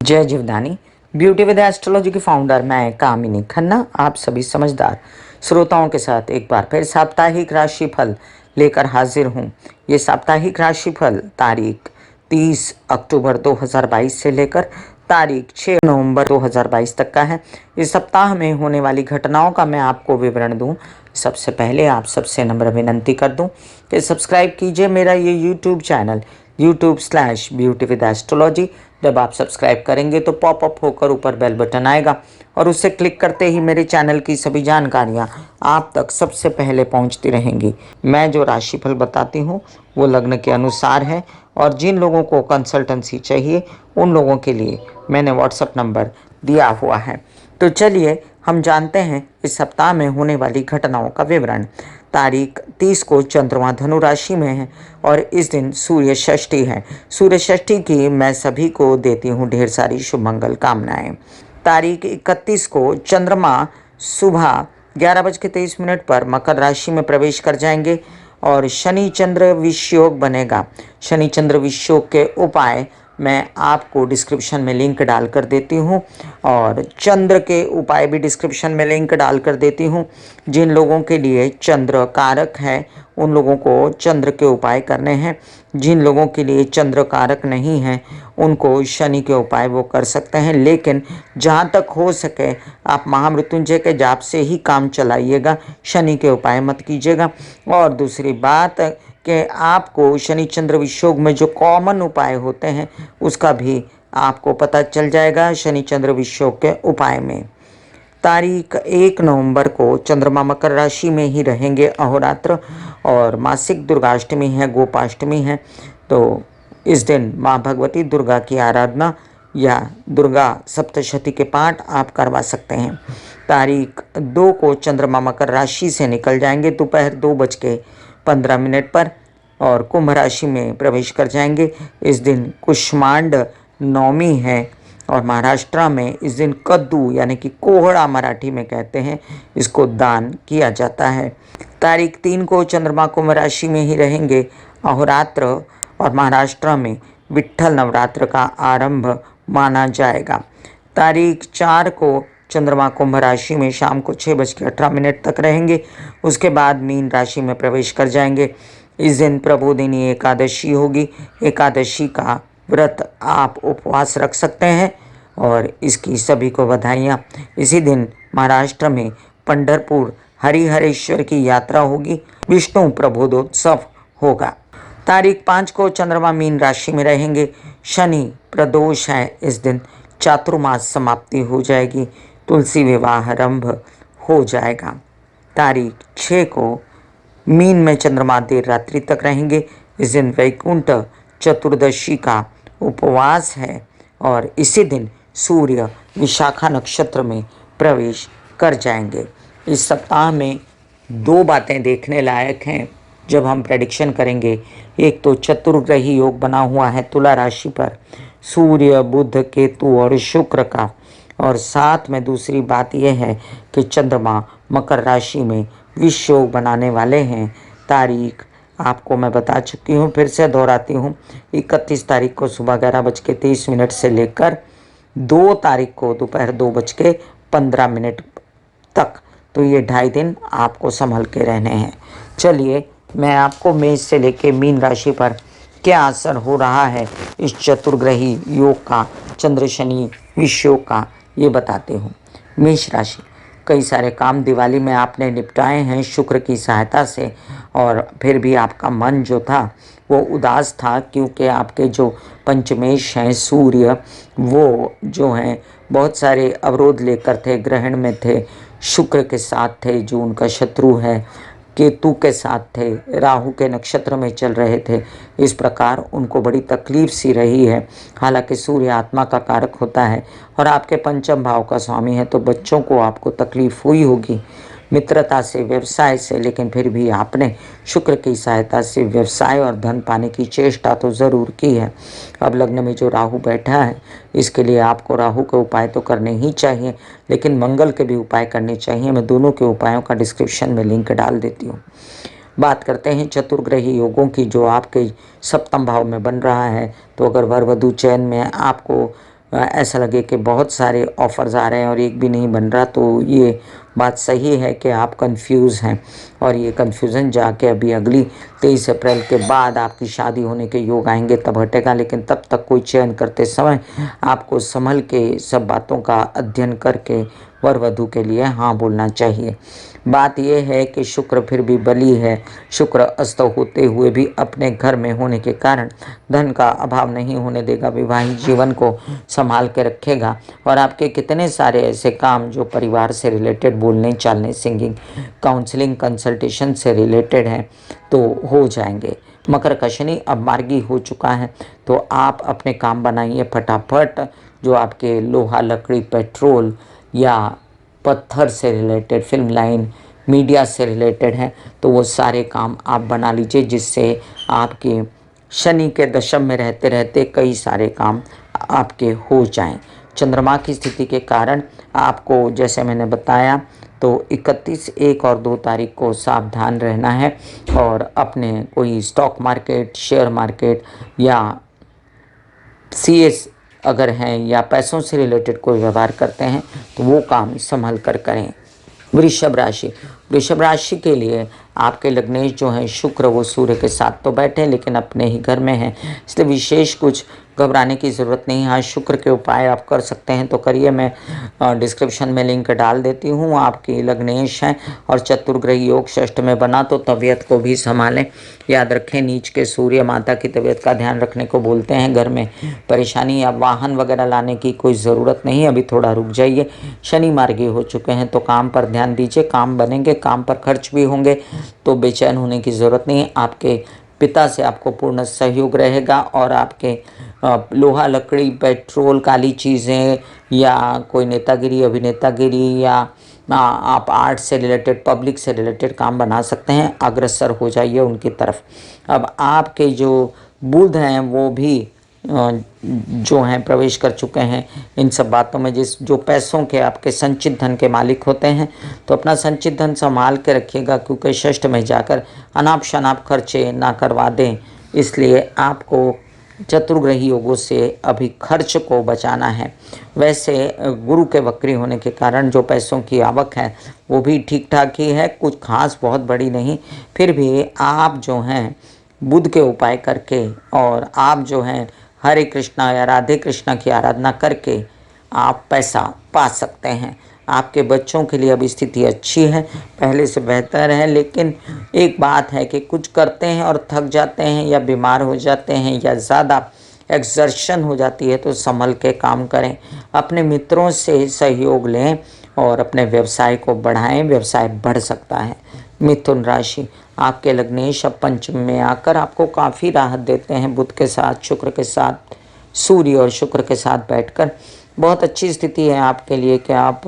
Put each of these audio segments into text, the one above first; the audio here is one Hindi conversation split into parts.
जय जीवदानी। ब्यूटी विद एस्ट्रोलॉजी की फाउंडर मैं कामिनी खन्ना आप सभी समझदार श्रोताओं के साथ एक बार फिर साप्ताहिक राशिफल लेकर हाजिर हूँ। ये साप्ताहिक राशिफल तारीख 30 अक्टूबर 2022 से लेकर तारीख 6 नवंबर 2022 तक का है। इस सप्ताह में होने वाली घटनाओं का मैं आपको विवरण दूं। सबसे पहले आप सबसे नम्र विनंती कर दूं कि सब्सक्राइब कीजिए मेरा ये यूट्यूब चैनल YouTube/ब्यूटी विद एस्ट्रोलॉजी। जब आप सब्सक्राइब करेंगे तो पॉपअप होकर ऊपर बेल बटन आएगा और उससे क्लिक करते ही मेरे चैनल की सभी जानकारियां आप तक सबसे पहले पहुंचती रहेंगी। मैं जो राशिफल बताती हूं वो लग्न के अनुसार है और जिन लोगों को कंसल्टेंसी चाहिए उन लोगों के लिए मैंने व्हाट्सएप नंबर दिया हुआ है। तो चलिए हम जानते हैं इस सप्ताह में होने वाली घटनाओं का विवरण। तारीख 30 को चंद्रमा धनु राशि में है और इस दिन सूर्य षष्ठी है। सूर्य षष्ठी की मैं सभी को देती हूँ ढेर सारी शुभ मंगल कामनाएं। तारीख 31 को चंद्रमा सुबह 11:23 पर मकर राशि में प्रवेश कर जाएंगे और शनि चंद्र विषयोग बनेगा। शनि चंद्र विषयोग के उपाय मैं आपको डिस्क्रिप्शन में लिंक डाल कर देती हूँ और चंद्र के उपाय भी डिस्क्रिप्शन में लिंक डाल कर देती हूँ। जिन लोगों के लिए चंद्र कारक है उन लोगों को चंद्र के उपाय करने हैं। जिन लोगों के लिए चंद्र कारक नहीं है उनको शनि के उपाय वो कर सकते हैं, लेकिन जहाँ तक हो सके आप महामृत्युंजय के जाप से ही काम चलाइएगा, शनि के उपाय मत कीजिएगा। और दूसरी बात कि आपको शनि चंद्र विषयोग में जो कॉमन उपाय होते हैं उसका भी आपको पता चल जाएगा शनि चंद्र विषयोग के उपाय में। तारीख 1 नवंबर को चंद्रमा मकर राशि में ही रहेंगे अहोरात्र और मासिक दुर्गाष्टमी है, गोपाष्टमी है। तो इस दिन माँ भगवती दुर्गा की आराधना या दुर्गा सप्तशती के पाठ आप करवा सकते हैं। तारीख 2 को चंद्रमा मकर राशि से निकल जाएंगे दोपहर 2:15 पर और कुंभ राशि में प्रवेश कर जाएंगे। इस दिन कुष्मांड नवमी है और महाराष्ट्र में इस दिन कद्दू यानी कि कोहड़ा मराठी में कहते हैं, इसको दान किया जाता है। तारीख 3 को चंद्रमा कुंभ राशि में ही रहेंगे अहोरात्र और महाराष्ट्र में विट्ठल नवरात्र का आरंभ माना जाएगा। तारीख 4 को चंद्रमा कुंभ राशि में शाम को 6:18 तक रहेंगे। उसके बाद मीन राशि में प्रवेश कर जाएंगे। इस दिन प्रबोधिनी एकादशी होगी। एकादशी का व्रत आप उपवास रख सकते हैं और इसकी सभी को बधाइयाँ। इसी दिन महाराष्ट्र में पंढरपुर हरिहरेश्वर की यात्रा होगी। विष्णु प्रबोधोत्सव होगा। तारीख 5 को चंद्रमा मीन राशि में रहेंगे। शनि प्रदोष है। इस दिन चातुर्मास समाप्ति हो जाएगी। तुलसी विवाह आरंभ हो जाएगा। तारीख 6 को मीन में चंद्रमा देर रात्रि तक रहेंगे। इस दिन वैकुंठ चतुर्दशी का उपवास है और इसी दिन सूर्य विशाखा नक्षत्र में प्रवेश कर जाएंगे। इस सप्ताह में 2 बातें देखने लायक हैं जब हम प्रेडिक्शन करेंगे। एक तो चतुर्ग्रही योग बना हुआ है तुला राशि पर, सूर्य बुध केतु और शुक्र का, और साथ में दूसरी बात यह है कि चंद्रमा मकर राशि में विष योग बनाने वाले हैं। तारीख आपको मैं बता चुकी हूँ, फिर से दोहराती हूँ। 31 तारीख को सुबह 11:23 से लेकर 2 तारीख को दोपहर 2:15 तक। तो ये 2.5 दिन आपको संभल के रहने हैं। चलिए मैं आपको मेष से लेकर मीन राशि पर क्या असर हो रहा है इस चतुर्ग्रही योग का, चंद्र शनि विष योग का, ये बताते हूँ। मेष राशि, कई सारे काम दिवाली में आपने निपटाए हैं शुक्र की सहायता से, और फिर भी आपका मन जो था वो उदास था क्योंकि आपके जो पंचमेश हैं सूर्य, वो जो हैं बहुत सारे अवरोध लेकर थे, ग्रहण में थे, शुक्र के साथ थे जो उनका शत्रु है, केतु के साथ थे, राहु के नक्षत्र में चल रहे थे। इस प्रकार उनको बड़ी तकलीफ सी रही है। हालांकि सूर्य आत्मा का कारक होता है और आपके पंचम भाव का स्वामी है, तो बच्चों को आपको तकलीफ हुई होगी मित्रता से, व्यवसाय से, लेकिन फिर भी आपने शुक्र की सहायता से व्यवसाय और धन पाने की चेष्टा तो ज़रूर की है। अब लग्न में जो राहु बैठा है इसके लिए आपको राहु के उपाय तो करने ही चाहिए, लेकिन मंगल के भी उपाय करने चाहिए। मैं दोनों के उपायों का डिस्क्रिप्शन में लिंक डाल देती हूँ। बात करते हैं चतुर्ग्रही योगों की जो आपके सप्तम भाव में बन रहा है। तो अगर वर वधु चयन में आपको ऐसा लगे कि बहुत सारे ऑफ़र्स आ रहे हैं और एक भी नहीं बन रहा, तो ये बात सही है कि आप कंफ्यूज हैं और ये कन्फ्यूज़न जाके अभी अगली 23 अप्रैल के बाद आपकी शादी होने के योग आएंगे तब हटेगा। लेकिन तब तक कोई चयन करते समय आपको संभल के सब बातों का अध्ययन करके वर वधू के लिए हाँ बोलना चाहिए। बात यह है कि शुक्र फिर भी बली है। शुक्र अस्त होते हुए भी अपने घर में होने के कारण धन का अभाव नहीं होने देगा, विवाहित जीवन को संभाल के रखेगा और आपके कितने सारे ऐसे काम जो परिवार से रिलेटेड, बोलने चालने, सिंगिंग, काउंसलिंग, कंसल्टेशन से रिलेटेड हैं तो हो जाएंगे। मकर का शनि अब मार्गी हो चुका है, तो आप अपने काम बनाइए फटाफट। जो आपके लोहा, लकड़ी, पेट्रोल या पत्थर से रिलेटेड, फिल्म लाइन, मीडिया से रिलेटेड है, तो वो सारे काम आप बना लीजिए, जिससे आपके शनि के दशम में रहते रहते कई सारे काम आपके हो जाएं। चंद्रमा की स्थिति के कारण आपको, जैसे मैंने बताया, तो 31, 1 और 2 तारीख को सावधान रहना है और अपने कोई स्टॉक मार्केट, शेयर मार्केट या सीएस अगर हैं या पैसों से रिलेटेड कोई व्यवहार करते हैं तो वो काम संभल कर करें। वृषभ राशि, वृषभ राशि के लिए आपके लग्नेश जो हैं शुक्र, वो सूर्य के साथ तो बैठे हैं लेकिन अपने ही घर में हैं, इसलिए विशेष कुछ घबराने की ज़रूरत नहीं है। हाँ, शुक्र के उपाय आप कर सकते हैं तो करिए। मैं डिस्क्रिप्शन में लिंक डाल देती हूँ। आपकी लग्नेश हैं और चतुर्ग्रही योग षष्ठ में बना, तो तबीयत को भी संभालें। याद रखें, नीच के सूर्य माता की तबीयत का ध्यान रखने को बोलते हैं। घर में परेशानी या वाहन वगैरह लाने की कोई ज़रूरत नहीं, अभी थोड़ा रुक जाइए। शनि मार्गी हो चुके हैं तो काम पर ध्यान दीजिए, काम बनेंगे, काम पर खर्च भी होंगे, तो बेचैन होने की ज़रूरत नहीं है। आपके पिता से आपको पूर्ण सहयोग रहेगा और आपके लोहा, लकड़ी, पेट्रोल, काली चीज़ें या कोई नेतागिरी, अभिनेतागिरी या आप आर्ट से रिलेटेड, पब्लिक से रिलेटेड काम बना सकते हैं। अग्रसर हो जाइए उनकी तरफ। अब आपके जो बुध हैं वो भी जो हैं प्रवेश कर चुके हैं इन सब बातों में। जो पैसों के, आपके संचित धन के मालिक होते हैं, तो अपना संचित धन संभाल के रखिएगा, क्योंकि षष्ठ में जाकर अनाप शनाप खर्चे ना करवा दें। इसलिए आपको चतुर्ग्रही योगों से अभी खर्च को बचाना है। वैसे गुरु के वक्री होने के कारण जो पैसों की आवक है वो भी ठीक ठाक ही है, कुछ खास बहुत बड़ी नहीं। फिर भी आप जो हैं बुध के उपाय करके और आप जो हैं हरे कृष्णा या राधे कृष्णा की आराधना करके आप पैसा पा सकते हैं। आपके बच्चों के लिए अब स्थिति अच्छी है, पहले से बेहतर है। लेकिन एक बात है कि कुछ करते हैं और थक जाते हैं या बीमार हो जाते हैं या ज़्यादा एक्सर्शन हो जाती है, तो संभल के काम करें। अपने मित्रों से सहयोग लें और अपने व्यवसाय को बढ़ाएं, व्यवसाय बढ़ सकता है। मिथुन राशि, आपके लग्नेश अब पंचम में आकर आपको काफ़ी राहत देते हैं। बुध के साथ, शुक्र के साथ, सूर्य और शुक्र के साथ बैठकर बहुत अच्छी स्थिति है आपके लिए कि आप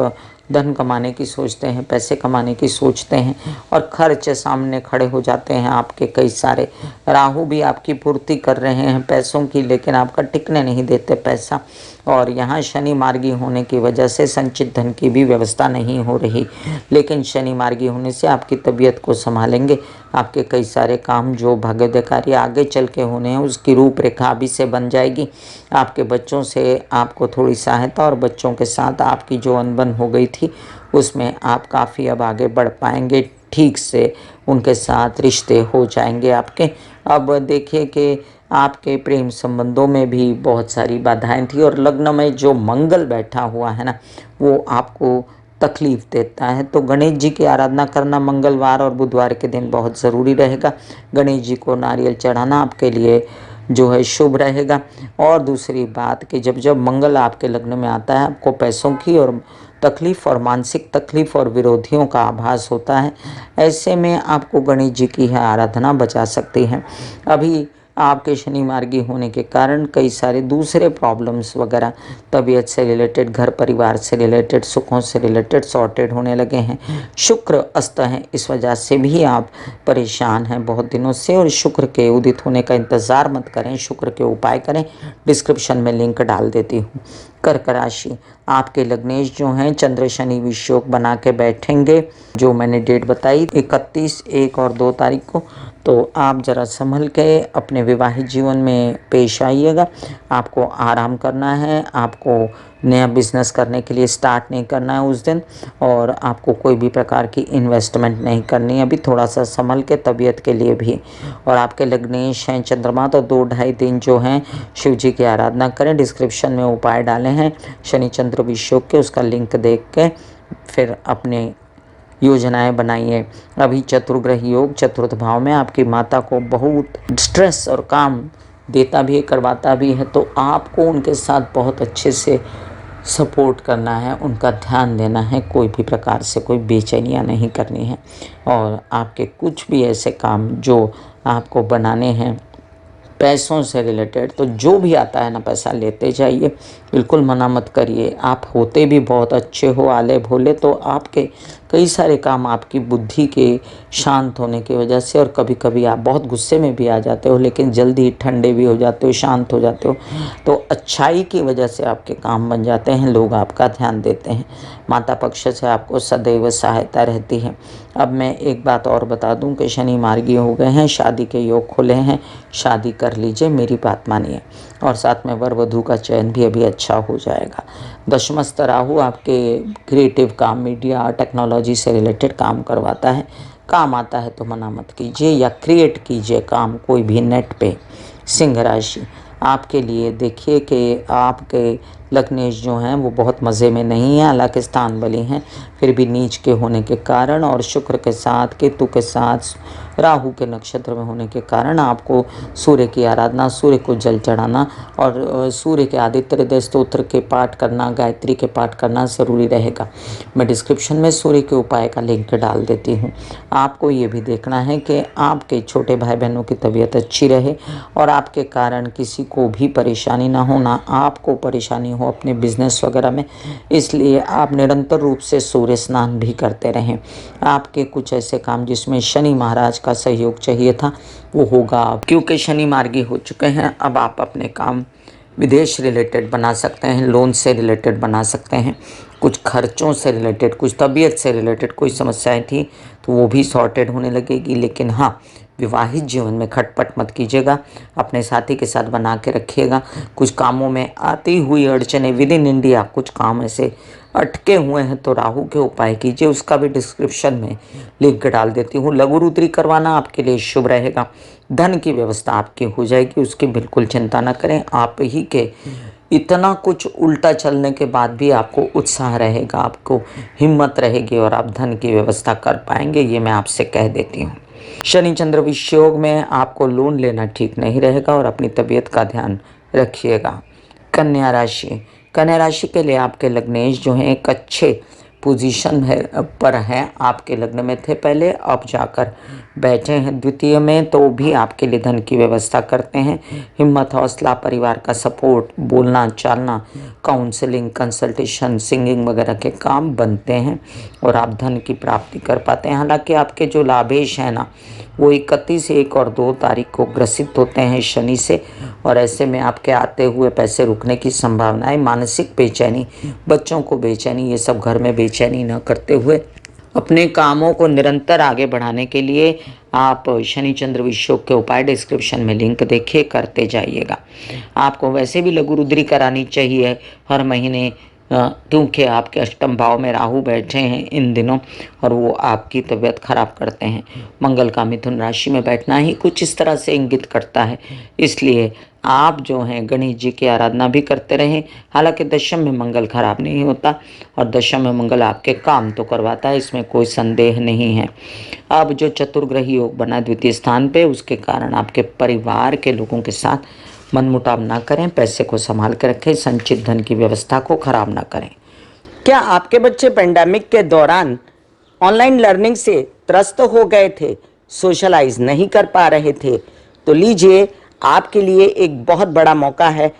धन कमाने की सोचते हैं, पैसे कमाने की सोचते हैं और खर्च सामने खड़े हो जाते हैं आपके कई सारे। राहु भी आपकी पूर्ति कर रहे हैं पैसों की, लेकिन आपका टिकने नहीं देते पैसा। और यहाँ शनि मार्गी होने की वजह से संचित धन की भी व्यवस्था नहीं हो रही, लेकिन शनि मार्गी होने से आपकी तबीयत को संभालेंगे। आपके कई सारे काम जो भाग्योदय कार्य आगे चल के होने हैं उसकी रूपरेखा अभी से बन जाएगी। आपके बच्चों से आपको थोड़ी सहायता और बच्चों के साथ आपकी जो अनबन हो गई थी उसमें आप काफ़ी अब आगे बढ़ पाएंगे, ठीक से उनके साथ रिश्ते हो जाएंगे आपके। अब देखिए कि आपके प्रेम संबंधों में भी बहुत सारी बाधाएं थी और लग्न में जो मंगल बैठा हुआ है ना, वो आपको तकलीफ देता है। तो गणेश जी की आराधना करना मंगलवार और बुधवार के दिन बहुत ज़रूरी रहेगा। गणेश जी को नारियल चढ़ाना आपके लिए जो है शुभ रहेगा। और दूसरी बात कि जब जब मंगल आपके लग्न में आता है, आपको पैसों की और तकलीफ़ और मानसिक तकलीफ़ और विरोधियों का आभास होता है। ऐसे में आपको गणेश जी की है आराधना बचा सकती है। अभी आपके शनि मार्गी होने के कारण कई सारे दूसरे प्रॉब्लम्स वगैरह, तबीयत से रिलेटेड, घर परिवार से रिलेटेड, सुखों से रिलेटेड सॉर्टेड होने लगे हैं। शुक्र अस्त हैं, इस वजह से भी आप परेशान हैं बहुत दिनों से। और शुक्र के उदित होने का इंतज़ार मत करें, शुक्र के उपाय करें। डिस्क्रिप्शन में लिंक डाल देती हूँ। कर्क राशि, आपके लग्नेश जो हैं चंद्र शनि विषयोग बना के बैठेंगे, जो मैंने डेट बताई 31, 1 और 2 तारीख को, तो आप ज़रा संभल के अपने विवाहित जीवन में पेश आइएगा। आपको आराम करना है, आपको नया बिज़नेस करने के लिए स्टार्ट नहीं करना है उस दिन, और आपको कोई भी प्रकार की इन्वेस्टमेंट नहीं करनी है अभी, थोड़ा सा संभल के, तबीयत के लिए भी। और आपके लग्नेश हैं चंद्रमा, तो 2-2.5 दिन जो हैं शिव जी की आराधना करें। डिस्क्रिप्शन में उपाय डाले हैं शनि चंद्र विषयोग के, उसका लिंक देख के फिर अपने योजनाएं बनाइए। अभी चतुर्ग्रह योग चतुर्थ भाव में आपकी माता को बहुत स्ट्रेस और काम देता भी है, करवाता भी है, तो आपको उनके साथ बहुत अच्छे से सपोर्ट करना है, उनका ध्यान देना है, कोई भी प्रकार से कोई बेचैनियाँ नहीं करनी है। और आपके कुछ भी ऐसे काम जो आपको बनाने हैं पैसों से रिलेटेड, तो जो भी आता है ना पैसा लेते जाइए, बिल्कुल मना मत करिए। आप होते भी बहुत अच्छे हो, आले भोले, तो आपके कई सारे काम आपकी बुद्धि के शांत होने की वजह से, और कभी कभी आप बहुत गुस्से में भी आ जाते हो लेकिन जल्दी ठंडे भी हो जाते हो, शांत हो जाते हो, तो अच्छाई की वजह से आपके काम बन जाते हैं, लोग आपका ध्यान देते हैं। माता पक्ष से आपको सदैव सहायता रहती है। अब मैं एक बात और बता दूं कि शनि मार्गी हो गए हैं, शादी के योग खुले हैं, शादी कर लीजिए, मेरी बात मानिए। और साथ में वर वधू का चयन भी अभी अच्छा हो जाएगा। दशमस्थ राहु आपके क्रिएटिव काम, मीडिया, टेक्नोलॉजी से रिलेटेड काम करवाता है। काम आता है तो मना मत कीजिए, या क्रिएट कीजिए काम कोई भी नेट पे। सिंह राशि आपके लिए देखिए कि आपके लग्नेश जो हैं वो बहुत मज़े में नहीं हैं, हालांकि स्थान बली हैं, फिर भी नीच के होने के कारण और शुक्र के साथ, केतु के साथ, राहु के नक्षत्र में होने के कारण आपको सूर्य की आराधना, सूर्य को जल चढ़ाना और सूर्य के आदित्य हृदय स्तोत्र के पाठ करना, गायत्री के पाठ करना ज़रूरी रहेगा। मैं डिस्क्रिप्शन में सूर्य के उपाय का लिंक डाल देती हूँ। आपको ये भी देखना है कि आपके छोटे भाई बहनों की तबीयत अच्छी रहे और आपके कारण किसी को भी परेशानी ना हो, ना आपको परेशानी हो अपने बिजनेस वगैरह में, इसलिए आप निरंतर रूप से सूर्य स्नान भी करते रहें। आपके कुछ ऐसे काम जिसमें शनि महाराज का सहयोग चाहिए था वो होगा, क्योंकि शनि मार्गी हो चुके हैं। अब आप अपने काम विदेश रिलेटेड बना सकते हैं, लोन से रिलेटेड बना सकते हैं, कुछ खर्चों से रिलेटेड, कुछ तबीयत से रिलेटेड कोई समस्याएं थी तो वो भी सॉर्टेड होने लगेगी। लेकिन हाँ, विवाहित जीवन में खटपट मत कीजिएगा, अपने साथी के साथ बना के रखिएगा। कुछ कामों में आती हुई अड़चने विद इन इंडिया, कुछ काम ऐसे अटके हुए हैं तो राहु के उपाय कीजिए, उसका भी डिस्क्रिप्शन में लिंक डाल देती हूँ। लघु रुद्री करवाना आपके लिए शुभ रहेगा। धन की व्यवस्था आपकी हो जाएगी, उसकी बिल्कुल चिंता न करें। आप ही के इतना कुछ उल्टा चलने के बाद भी आपको उत्साह रहेगा, आपको हिम्मत रहेगी और आप धन की व्यवस्था कर पाएंगे, ये मैं आपसे कह देती हूँ। शनि चंद्र विषयोग में आपको लोन लेना ठीक नहीं रहेगा और अपनी तबीयत का ध्यान रखिएगा। कन्या राशि, कन्या राशि के लिए आपके लग्नेश जो हैं एक अच्छे पोजीशन है पर हैं, आपके लग्न में थे पहले, अब जाकर बैठे हैं द्वितीय में, तो भी आपके लिए धन की व्यवस्था करते हैं। हिम्मत, हौसला, परिवार का सपोर्ट, बोलना चालना, काउंसलिंग, कंसल्टेशन, सिंगिंग वगैरह के काम बनते हैं और आप धन की प्राप्ति कर पाते हैं। हालांकि आपके जो लाभेश हैं ना वो 31, 1 और 2 तारीख को ग्रसित होते हैं शनि से, और ऐसे में आपके आते हुए पैसे रुकने की संभावनाएं, मानसिक बेचैनी, बच्चों को बेचैनी, ये सब घर में बेचैनी न करते हुए अपने कामों को निरंतर आगे बढ़ाने के लिए आप शनि चंद्र विषयोग के उपाय डिस्क्रिप्शन में लिंक देखिए, करते जाइएगा। आपको वैसे भी लघु रुद्री करानी चाहिए हर महीने, क्योंकि आपके अष्टम भाव में राहु बैठे हैं इन दिनों और वो आपकी तबीयत खराब करते हैं। मंगल का मिथुन राशि में बैठना ही कुछ इस तरह से इंगित करता है, इसलिए आप जो हैं गणेश जी की आराधना भी करते रहें। हालांकि दशम में मंगल खराब नहीं होता और दशम में मंगल आपके काम तो करवाता है, इसमें कोई संदेह नहीं है। अब जो चतुर्ग्रही योग बना द्वितीय स्थान पे, उसके कारण आपके परिवार के लोगों के साथ मनमुटाव ना करें, पैसे को संभाल कर रखें, संचित धन की व्यवस्था को खराब ना करें। क्या आपके बच्चे पेंडेमिक के दौरान ऑनलाइन लर्निंग से त्रस्त हो गए थे, सोशलाइज नहीं कर पा रहे थे? तो लीजिए, आपके लिए एक बहुत बड़ा मौका है।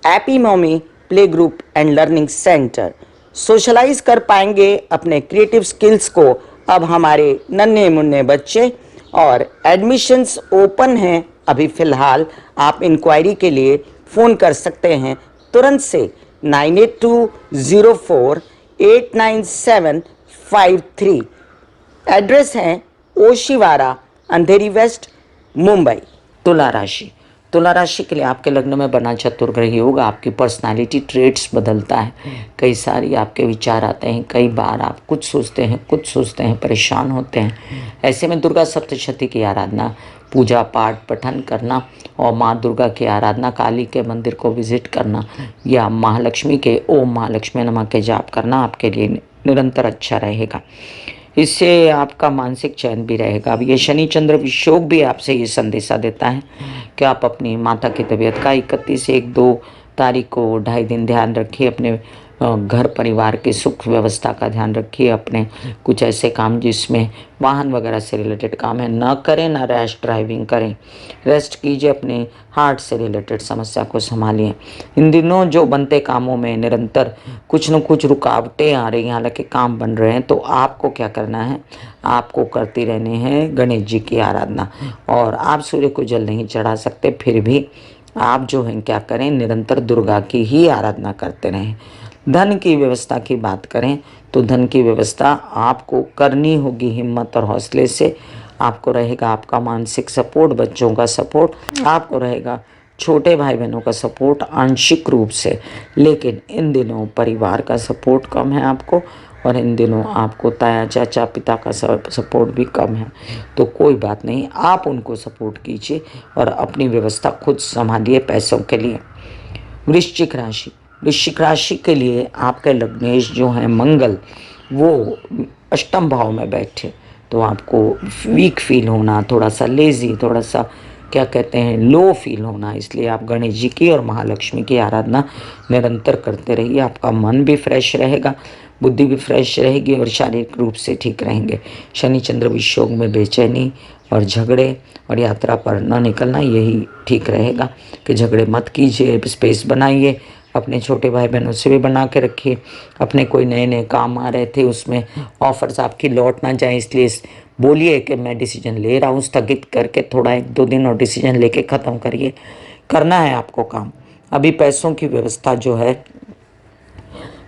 Happy mommy play group and learning centre. Socialise कर पाएंगे अपने क्रिएटिव स्किल्स को अब हमारे नन्हे मुन्ने बच्चे, और एडमिशन्स ओपन हैं अभी फ़िलहाल। आप इंक्वायरी के लिए फ़ोन कर सकते हैं तुरंत से 9820489753। एड्रेस है ओशिवारा, अंधेरी वेस्ट, मुंबई। तुला राशि, तुला राशि के लिए आपके लग्न में बना चतुर्ग्रही योग आपकी पर्सनालिटी ट्रेट्स बदलता है। कई सारी आपके विचार आते हैं, कई बार आप कुछ सोचते हैं, परेशान होते हैं। ऐसे में दुर्गा सप्तशती की आराधना, पूजा पाठ पठन करना और माँ दुर्गा की आराधना, काली के मंदिर को विजिट करना या महालक्ष्मी के ओम महालक्ष्मी नमः के जाप करना आपके लिए निरंतर अच्छा रहेगा। इससे आपका मानसिक चैन भी रहेगा। अब ये शनि चंद्र वियोग भी आपसे ये संदेशा देता है कि आप अपनी माता की तबीयत का 31-1-2 तारीख को 2.5 दिन ध्यान रखिए। अपने घर परिवार के सुख व्यवस्था का ध्यान रखिए। अपने कुछ ऐसे काम जिसमें वाहन वगैरह से रिलेटेड काम है ना करें, ना रैश ड्राइविंग करें। रेस्ट कीजिए, अपने हार्ट से रिलेटेड समस्या को संभालिए। इन दिनों जो बनते कामों में निरंतर कुछ न कुछ रुकावटें आ रही हैं, हालांकि काम बन रहे हैं, तो आपको क्या करना है, आपको करती रहने हैं गणेश जी की आराधना। और आप सूर्य को जल नहीं चढ़ा सकते, फिर भी आप जो हैं क्या करें, निरंतर दुर्गा की ही आराधना करते रहें। धन की व्यवस्था की बात करें तो धन की व्यवस्था आपको करनी होगी हिम्मत और हौसले से। आपको रहेगा आपका मानसिक सपोर्ट, बच्चों का सपोर्ट, आपको रहेगा छोटे भाई बहनों का सपोर्ट आंशिक रूप से। लेकिन इन दिनों परिवार का सपोर्ट कम है आपको, और इन दिनों आपको ताया चाचा पिता का सपोर्ट भी कम है। तो कोई बात नहीं, आप उनको सपोर्ट कीजिए और अपनी व्यवस्था खुद संभालिए पैसों के लिए। वृश्चिक राशि, वृश्चिक राशि के लिए आपके लग्नेश जो हैं मंगल, वो अष्टम भाव में बैठे तो आपको वीक फील होना, थोड़ा सा लेज़ी, थोड़ा सा क्या कहते हैं लो फील होना। इसलिए आप गणेश जी की और महालक्ष्मी की आराधना निरंतर करते रहिए। आपका मन भी फ्रेश रहेगा, बुद्धि भी फ्रेश रहेगी और शारीरिक रूप से ठीक रहेंगे। शनि चंद्र वियोग में बेचैनी और झगड़े और यात्रा पर न निकलना, यही ठीक रहेगा कि झगड़े मत कीजिए, स्पेस बनाइए। अपने छोटे भाई बहनों से भी बना के रखिए। अपने कोई नए नए काम आ रहे थे उसमें ऑफर्स आपकी लौट ना जाए, इसलिए बोलिए कि मैं डिसीजन ले रहा हूँ, स्थगित करके थोड़ा 1-2 दिन और डिसीजन लेके ख़त्म करिए। करना है आपको काम। अभी पैसों की व्यवस्था जो है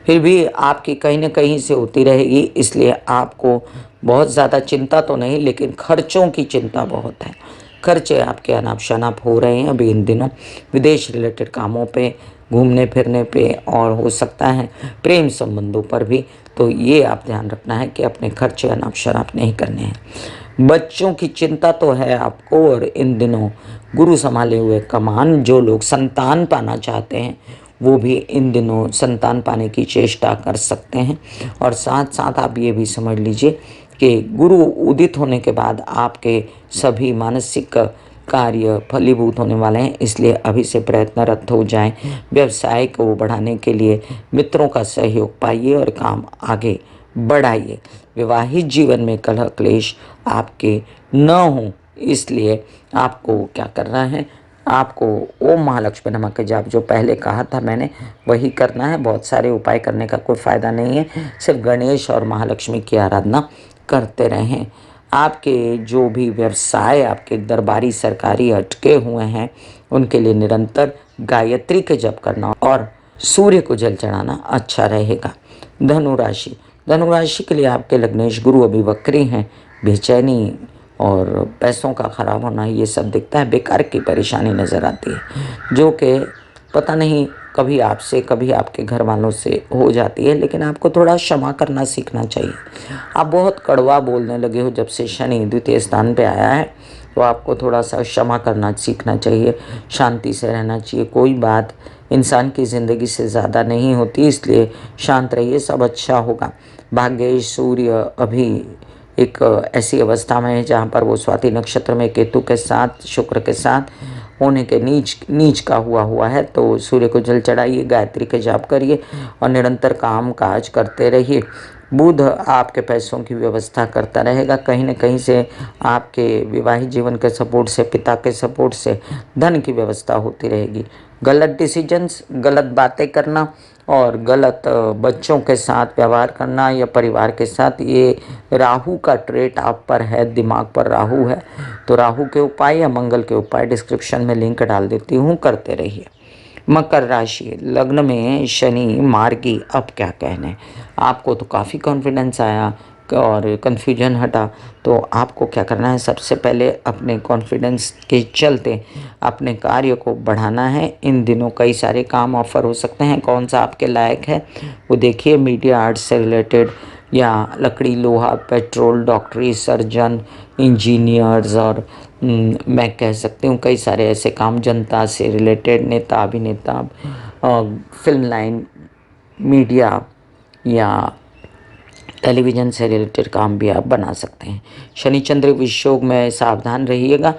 फिर भी आपकी कहीं न कहीं से होती रहेगी, इसलिए आपको बहुत ज़्यादा चिंता तो नहीं, लेकिन खर्चों की चिंता बहुत है। खर्चे आपके अनाप शनाप हो रहे हैं अभी इन दिनों, विदेश रिलेटेड कामों पे, घूमने फिरने पे, और हो सकता है प्रेम संबंधों पर भी। तो ये आप ध्यान रखना है कि अपने खर्चे अनाप शनाप नहीं करने हैं। बच्चों की चिंता तो है आपको, और इन दिनों गुरु संभाले हुए कमान। जो लोग संतान पाना चाहते हैं वो भी इन दिनों संतान पाने की चेष्टा कर सकते हैं। और साथ साथ आप ये भी समझ लीजिए कि गुरु उदित होने के बाद आपके सभी मानसिक कार्य फलीभूत होने वाले हैं, इसलिए अभी से प्रयत्नरत हो जाएं। व्यवसाय को बढ़ाने के लिए मित्रों का सहयोग पाइए और काम आगे बढ़ाइए। विवाहित जीवन में कलह क्लेश आपके न हों, इसलिए आपको क्या करना है, आपको ओम महालक्ष्मी नमः के जाप जो पहले कहा था मैंने, वही करना है। बहुत सारे उपाय करने का कोई फ़ायदा नहीं है, सिर्फ गणेश और महालक्ष्मी की आराधना करते रहें। आपके जो भी व्यवसाय आपके दरबारी सरकारी अटके हुए हैं, उनके लिए निरंतर गायत्री के जप करना और सूर्य को जल चढ़ाना अच्छा रहेगा। धनु राशि, धनु राशि के लिए आपके लग्नेश गुरु अभी वक्री हैं। बेचैनी और पैसों का खराब होना, ये सब दिखता है। बेकार की परेशानी नज़र आती है, जो कि पता नहीं कभी आपसे कभी आपके घर वालों से हो जाती है, लेकिन आपको थोड़ा क्षमा करना सीखना चाहिए। आप बहुत कड़वा बोलने लगे हो जब से शनि द्वितीय स्थान पे आया है, तो आपको थोड़ा सा क्षमा करना सीखना चाहिए, शांति से रहना चाहिए। कोई बात इंसान की ज़िंदगी से ज़्यादा नहीं होती, इसलिए शांत रहिए, सब अच्छा होगा। भाग्य सूर्य अभी एक ऐसी अवस्था में है जहाँ पर वो स्वाति नक्षत्र में केतु के साथ शुक्र के साथ होने के नीच का हुआ है। तो सूर्य को जल चढ़ाइए, गायत्री के जाप करिए और निरंतर काम काज करते रहिए। बुध आपके पैसों की व्यवस्था करता रहेगा। कहीं न कहीं से आपके विवाहित जीवन के सपोर्ट से, पिता के सपोर्ट से धन की व्यवस्था होती रहेगी। गलत डिसीजंस, गलत बातें करना और गलत बच्चों के साथ व्यवहार करना या परिवार के साथ, ये राहु का ट्रेट आप पर है, दिमाग पर राहु है। तो राहु के उपाय या मंगल के उपाय डिस्क्रिप्शन में लिंक डाल देती हूँ, करते रहिए। मकर राशि, लग्न में शनि मार्गी, अब क्या कहने। आपको तो काफ़ी कॉन्फिडेंस आया, और कन्फ्यूजन हटा, तो आपको क्या करना है, सबसे पहले अपने कॉन्फिडेंस के चलते अपने कार्य को बढ़ाना है। इन दिनों कई सारे काम ऑफ़र हो सकते हैं, कौन सा आपके लायक है वो देखिए। मीडिया आर्ट्स से रिलेटेड या लकड़ी लोहा पेट्रोल डॉक्टरी सर्जन इंजीनियर्स और मैं कह सकती हूँ कई सारे ऐसे काम, जनता से रिलेटेड नेता अभिनेता, फिल्म लाइन, मीडिया या टेलीविज़न से रिलेटेड काम भी आप बना सकते हैं। शनि चंद्र विषयोग में सावधान रहिएगा।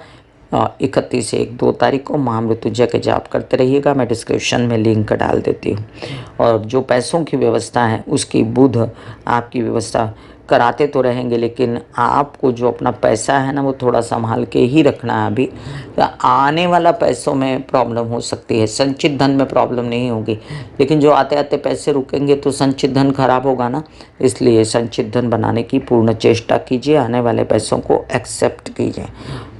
31 से 1-2 तारीख को महामृत्युंजय के जाप करते रहिएगा। मैं डिस्क्रिप्शन में लिंक डाल देती हूँ। और जो पैसों की व्यवस्था है उसकी बुध आपकी व्यवस्था कराते तो रहेंगे, लेकिन आपको जो अपना पैसा है ना वो थोड़ा संभाल के ही रखना है। अभी तो आने वाला पैसों में प्रॉब्लम हो सकती है, संचित धन में प्रॉब्लम नहीं होगी, लेकिन जो आते आते पैसे रुकेंगे तो संचित धन खराब होगा ना। इसलिए संचित धन बनाने की पूर्ण चेष्टा कीजिए, आने वाले पैसों को एक्सेप्ट कीजिए।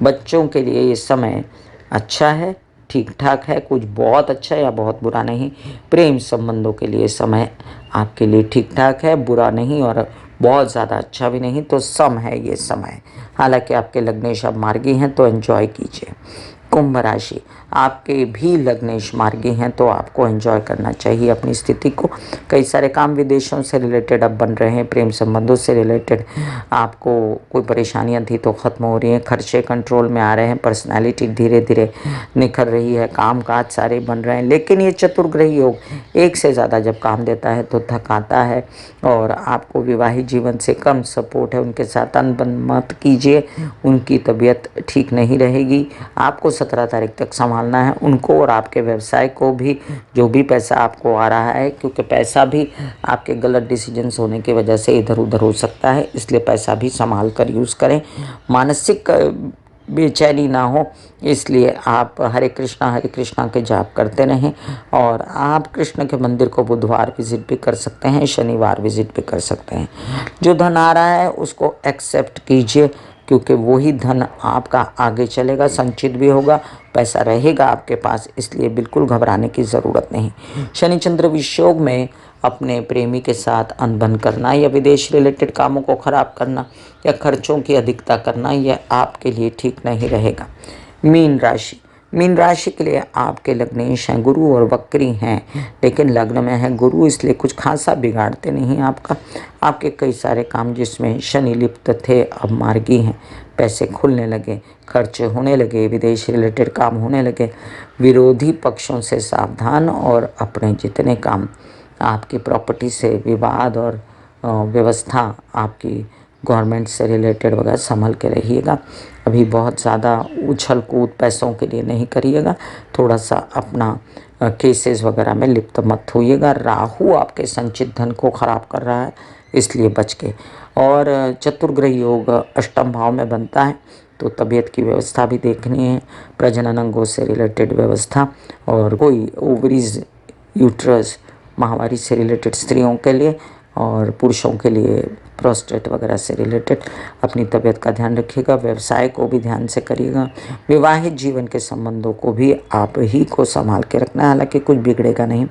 बच्चों के लिए ये समय अच्छा है, ठीक ठाक है, कुछ बहुत अच्छा या बहुत बुरा नहीं। प्रेम संबंधों के लिए समय आपके लिए ठीक ठाक है, बुरा नहीं और बहुत ज़्यादा अच्छा भी नहीं, तो सम है ये समय। हालांकि आपके लग्नेश अब मार्गी हैं तो एंजॉय कीजिए। कुंभ राशि, आपके भी लग्नेश मार्गी हैं तो आपको एंजॉय करना चाहिए अपनी स्थिति को। कई सारे काम विदेशों से रिलेटेड अब बन रहे हैं, प्रेम संबंधों से रिलेटेड आपको कोई परेशानियां थी तो ख़त्म हो रही हैं, खर्चे कंट्रोल में आ रहे हैं, पर्सनालिटी धीरे धीरे निखर रही है, काम काज सारे बन रहे हैं। लेकिन ये चतुर्ग्रही योग एक से ज़्यादा जब काम देता है तो थकाता है और आपको विवाहित जीवन से कम सपोर्ट है। उनके साथ अनबन मत कीजिए, उनकी तबीयत ठीक नहीं रहेगी। आपको 17 तारीख तक संभालना है उनको और आपके व्यवसाय को भी, जो भी पैसा आपको आ रहा है, क्योंकि पैसा भी आपके गलत डिसीजंस होने की वजह से इधर उधर हो सकता है, इसलिए पैसा भी संभाल कर यूज़ करें। मानसिक बेचैनी ना हो इसलिए आप हरे कृष्णा के जाप करते रहें। और आप कृष्ण के मंदिर को बुधवार विजिट भी कर सकते हैं, शनिवार विजिट भी कर सकते हैं। जो धन आ रहा है उसको एक्सेप्ट कीजिए, क्योंकि वही धन आपका आगे चलेगा, संचित भी होगा, पैसा रहेगा आपके पास, इसलिए बिल्कुल घबराने की ज़रूरत नहीं। शनि चंद्र विषयोग में अपने प्रेमी के साथ अनबन करना या विदेश रिलेटेड कामों को ख़राब करना या खर्चों की अधिकता करना, यह आपके लिए ठीक नहीं रहेगा। मीन राशि, मीन राशि के लिए आपके लग्नेश हैं गुरु और वक्री हैं, लेकिन लग्न में है गुरु, इसलिए कुछ खासा बिगाड़ते नहीं आपका। आपके कई सारे काम जिसमें शनि लिप्त थे अब मार्गी हैं, पैसे खुलने लगे, खर्चे होने लगे, विदेश रिलेटेड काम होने लगे। विरोधी पक्षों से सावधान और अपने जितने काम आपकी प्रॉपर्टी से विवाद और व्यवस्था आपकी गवर्नमेंट से रिलेटेड वगैरह संभल के रहिएगा। अभी बहुत ज़्यादा उछल कूद पैसों के लिए नहीं करिएगा, थोड़ा सा अपना केसेस वगैरह में लिप्त मत होइएगा। राहु आपके संचित धन को ख़राब कर रहा है, इसलिए बच के। और चतुर्ग्रह योग अष्टम भाव में बनता है तो तबीयत की व्यवस्था भी देखनी है, प्रजनन अंगों से रिलेटेड व्यवस्था और कोई ओवरीज यूट्रस माहवारी से रिलेटेड स्त्रियों के लिए और पुरुषों के लिए प्रोस्टेट वगैरह से रिलेटेड अपनी तबीयत का ध्यान रखिएगा। व्यवसाय को भी ध्यान से करिएगा। विवाहित जीवन के संबंधों को भी आप ही को संभाल के रखना है, हालांकि कुछ बिगड़ेगा नहीं।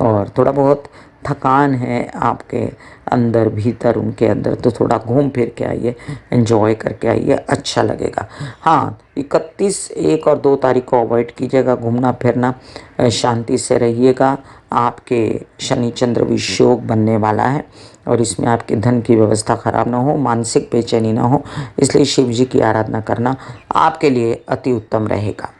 और थोड़ा बहुत थकान है आपके अंदर भीतर उनके अंदर, तो थोड़ा घूम फिर के आइए, एंजॉय करके आइए, अच्छा लगेगा। हाँ, 31, 1 और 2 तारीख को अवॉइड कीजिएगा घूमना फिरना, शांति से रहिएगा। आपके शनि चंद्र विषयोग बनने वाला है और इसमें आपके धन की व्यवस्था खराब ना हो, मानसिक बेचैनी ना हो, इसलिए शिव जी की आराधना करना आपके लिए अति उत्तम रहेगा।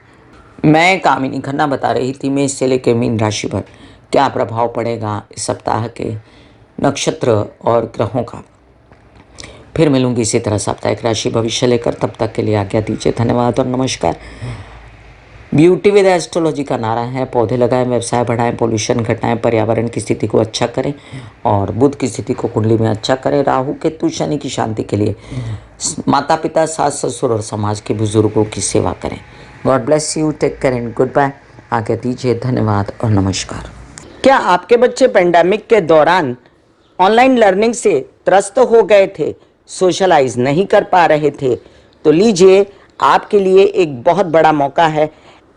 मैं कामिनी खन्ना बता रही थी मेष से लेकर मीन राशि पर क्या प्रभाव पड़ेगा इस सप्ताह के नक्षत्र और ग्रहों का। फिर मिलूंगी इसी तरह साप्ताहिक राशि भविष्य लेकर, तब तक के लिए आज्ञा दीजिए। धन्यवाद और नमस्कार। ब्यूटी विद एस्ट्रोलॉजी का नारा है, पौधे लगाएं, व्यवसाय बढ़ाएं, पोल्यूशन घटाएं, पर्यावरण की स्थिति को अच्छा करें और बुध की स्थिति को कुंडली में अच्छा करें। राहु केतु शनि की शांति के लिए माता पिता सास ससुर और समाज के बुजुर्गों की सेवा करें। God bless you, take care and goodbye. आगे दीजिए, धन्यवाद और नमस्कार। क्या आपके बच्चे पेंडेमिक के दौरान ऑनलाइन लर्निंग से त्रस्त हो गए थे, सोशलाइज नहीं कर पा रहे थे? तो लीजिए, आपके लिए एक बहुत बड़ा मौका है।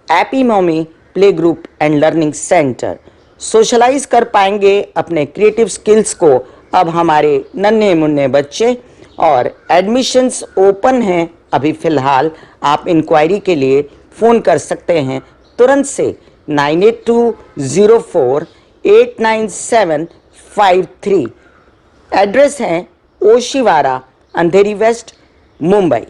Happy mommy play group and learning centre. Socialise कर पाएंगे, अपने क्रिएटिव स्किल्स को अब हमारे नन्हे मुन्ने बच्चे, और एडमिशन्स ओपन हैं अभी फ़िलहाल। आप इंक्वायरी के लिए फ़ोन कर सकते हैं तुरंत से 9820489753। एड्रेस है ओशिवारा, अंधेरी वेस्ट, मुंबई।